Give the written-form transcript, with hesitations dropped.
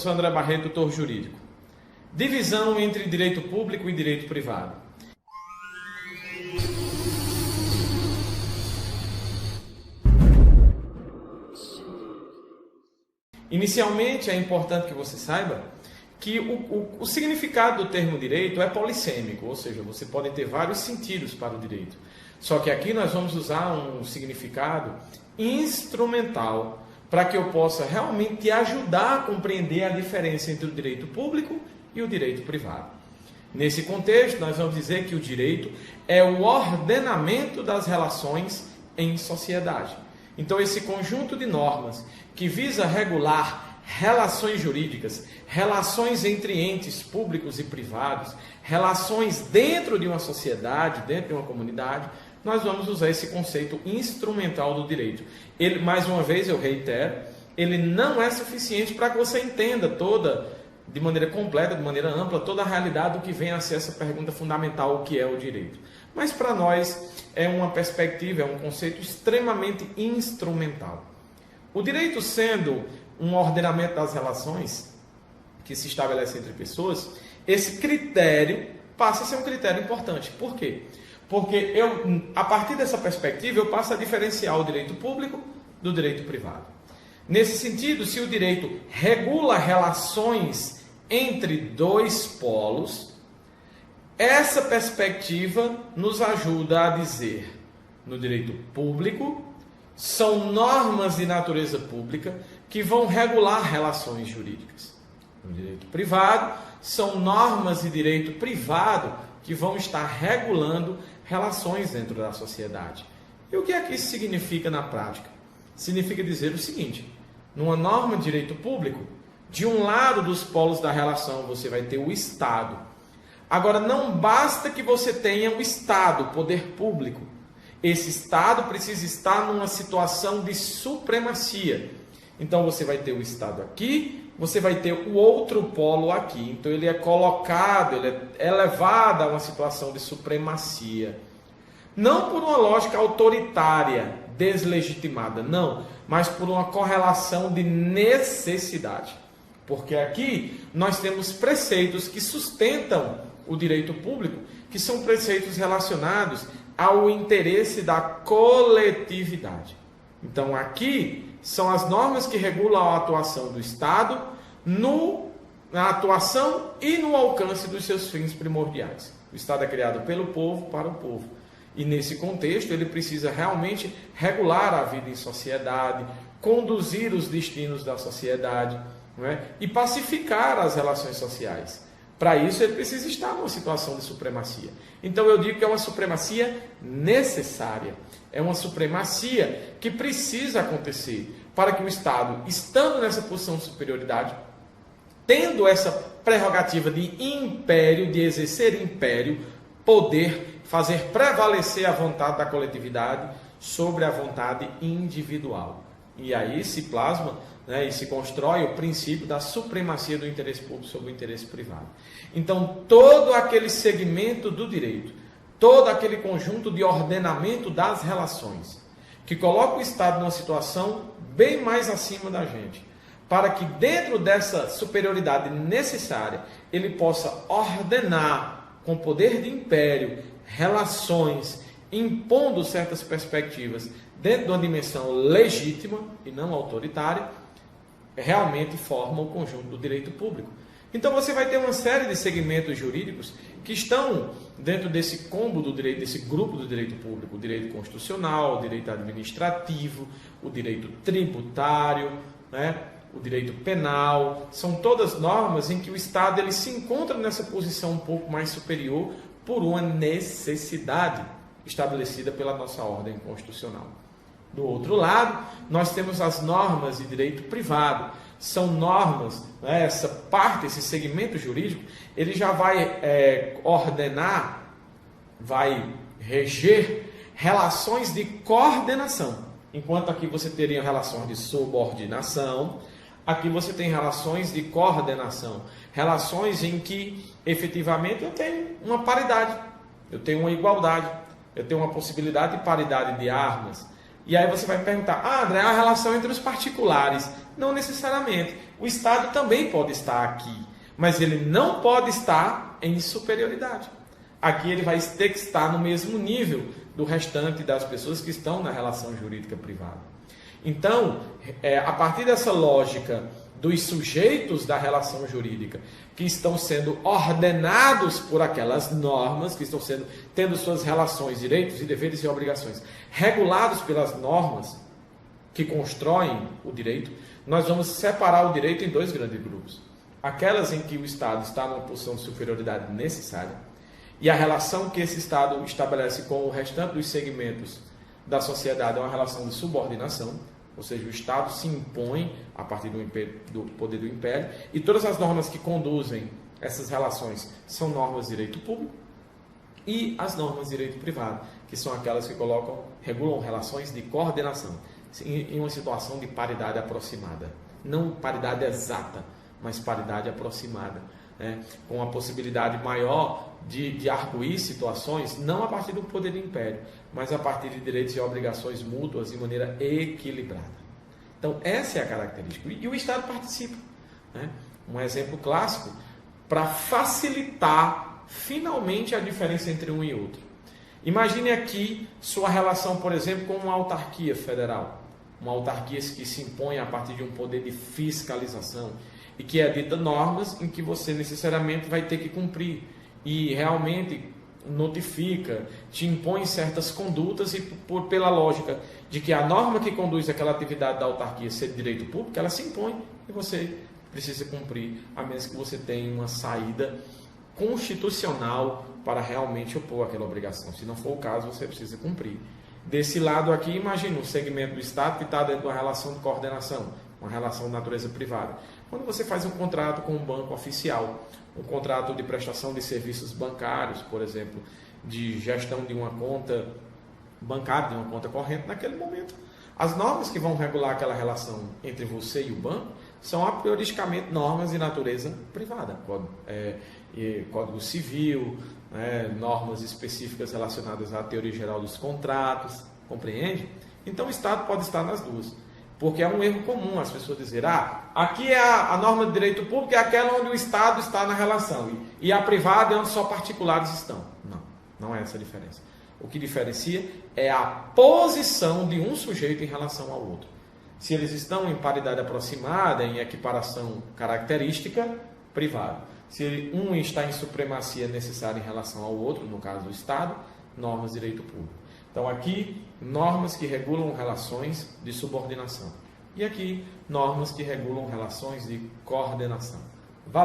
professor André Barreto, doutor jurídico. Divisão entre direito público e direito privado. Inicialmente, é importante que você saiba que o significado do termo direito é polissêmico, ou seja, você pode ter vários sentidos para o direito. Só que aqui nós vamos usar um significado instrumental para que eu possa realmente te ajudar a compreender a diferença entre o direito público e o direito privado. Nesse contexto, nós vamos dizer que o direito é o ordenamento das relações em sociedade. Então, esse conjunto de normas que visa regular relações jurídicas, relações entre entes públicos e privados, relações dentro de uma sociedade, dentro de uma comunidade, nós vamos usar esse conceito instrumental do direito. Ele, mais uma vez, eu reitero, ele não é suficiente para que você entenda de maneira completa, de maneira ampla, toda a realidade do que vem a ser essa pergunta fundamental, o que é o direito. Mas para nós é uma perspectiva, é um conceito extremamente instrumental. O direito sendo um ordenamento das relações que se estabelece entre pessoas, esse critério passa a ser um critério importante. Por quê? Porque a partir dessa perspectiva, eu passo a diferenciar o direito público do direito privado. Nesse sentido, se o direito regula relações entre dois polos, essa perspectiva nos ajuda a dizer, no direito público, são normas de natureza pública que vão regular relações jurídicas. No direito privado, são normas de direito privado que vão estar regulando relações dentro da sociedade. E o que é que isso significa na prática? Significa dizer o seguinte: numa norma de direito público, de um lado dos polos da relação você vai ter o Estado. Agora, não basta que você tenha o Estado, o poder público. Esse Estado precisa estar numa situação de supremacia. Então, você vai ter o Estado aqui, você vai ter o outro polo aqui. Então, ele é colocado, ele é elevado a uma situação de supremacia. Não por uma lógica autoritária, deslegitimada, não, mas por uma correlação de necessidade. Porque aqui nós temos preceitos que sustentam o direito público, que são preceitos relacionados ao interesse da coletividade. Então, aqui são as normas que regulam a atuação do Estado na atuação e no alcance dos seus fins primordiais. O Estado é criado pelo povo, para o povo. E nesse contexto, ele precisa realmente regular a vida em sociedade, conduzir os destinos da sociedade, não é? E pacificar as relações sociais. Para isso, ele precisa estar numa situação de supremacia. Então, eu digo que é uma supremacia necessária. É uma supremacia que precisa acontecer para que o Estado, estando nessa posição de superioridade, tendo essa prerrogativa de império, de exercer império, poder fazer prevalecer a vontade da coletividade sobre a vontade individual. E aí se plasma, né, e se constrói o princípio da supremacia do interesse público sobre o interesse privado. Então, todo aquele segmento do direito, todo aquele conjunto de ordenamento das relações, que coloca o Estado numa situação bem mais acima da gente, para que dentro dessa superioridade necessária, ele possa ordenar com poder de império relações, impondo certas perspectivas dentro de uma dimensão legítima e não autoritária, realmente forma o conjunto do direito público. Então você vai ter uma série de segmentos jurídicos que estão dentro desse combo do direito, desse grupo do direito público: o direito constitucional, o direito administrativo, o direito tributário, né? O direito penal. São todas normas em que o Estado ele se encontra nessa posição um pouco mais superior por uma necessidade estabelecida pela nossa ordem constitucional. Do outro lado, nós temos as normas de direito privado. São normas, né, essa parte, esse segmento jurídico, ele já vai ordenar, vai reger relações de coordenação. Enquanto aqui você teria relações de subordinação, aqui você tem relações de coordenação. Relações em que, efetivamente, eu tenho uma paridade, eu tenho uma igualdade, eu tenho uma possibilidade de paridade de armas. E aí você vai me perguntar: André, a relação entre os particulares? Não necessariamente. O Estado também pode estar aqui, mas ele não pode estar em superioridade. Aqui ele vai ter que estar no mesmo nível do restante das pessoas que estão na relação jurídica privada. Então, a partir dessa lógica dos sujeitos da relação jurídica que estão sendo ordenados por aquelas normas, que estão tendo suas relações, direitos e deveres e obrigações regulados pelas normas que constroem o direito, nós vamos separar o direito em dois grandes grupos. Aquelas em que o Estado está numa posição de superioridade necessária e a relação que esse Estado estabelece com o restante dos segmentos da sociedade é uma relação de subordinação, ou seja, o Estado se impõe a partir do poder do império, e todas as normas que conduzem essas relações são normas de direito público, e as normas de direito privado, que são aquelas que regulam relações de coordenação, em uma situação de paridade aproximada. Não paridade exata, mas paridade aproximada, né? Com a possibilidade maior de arguir situações, não a partir do poder do império, mas a partir de direitos e obrigações mútuas de maneira equilibrada. Então, essa é a característica. E o Estado participa, né? Um exemplo clássico para facilitar finalmente a diferença entre um e outro. Imagine aqui sua relação, por exemplo, com uma autarquia federal. Uma autarquia que se impõe a partir de um poder de fiscalização e que edita normas em que você necessariamente vai ter que cumprir e realmente notifica, te impõe certas condutas e pela lógica de que a norma que conduz aquela atividade da autarquia ser de direito público, ela se impõe e você precisa cumprir, a menos que você tenha uma saída constitucional para realmente opor aquela obrigação. Se não for o caso, você precisa cumprir. Desse lado aqui, imagina um segmento do Estado que está dentro de uma relação de coordenação, uma relação de natureza privada. Quando você faz um contrato com um banco oficial, um contrato de prestação de serviços bancários, por exemplo, de gestão de uma conta bancária, de uma conta corrente, naquele momento, as normas que vão regular aquela relação entre você e o banco são aprioristicamente normas de natureza privada, Código Civil, normas específicas relacionadas à teoria geral dos contratos, compreende? Então o Estado pode estar nas duas, porque é um erro comum as pessoas dizerem, aqui é a norma de direito público, é aquela onde o Estado está na relação, e a privada é onde só particulares estão. Não é essa a diferença. O que diferencia é a posição de um sujeito em relação ao outro. Se eles estão em paridade aproximada, em equiparação característica, privado. Se um está em supremacia necessária em relação ao outro, no caso do Estado, normas de direito público. Então aqui, normas que regulam relações de subordinação. E aqui, normas que regulam relações de coordenação.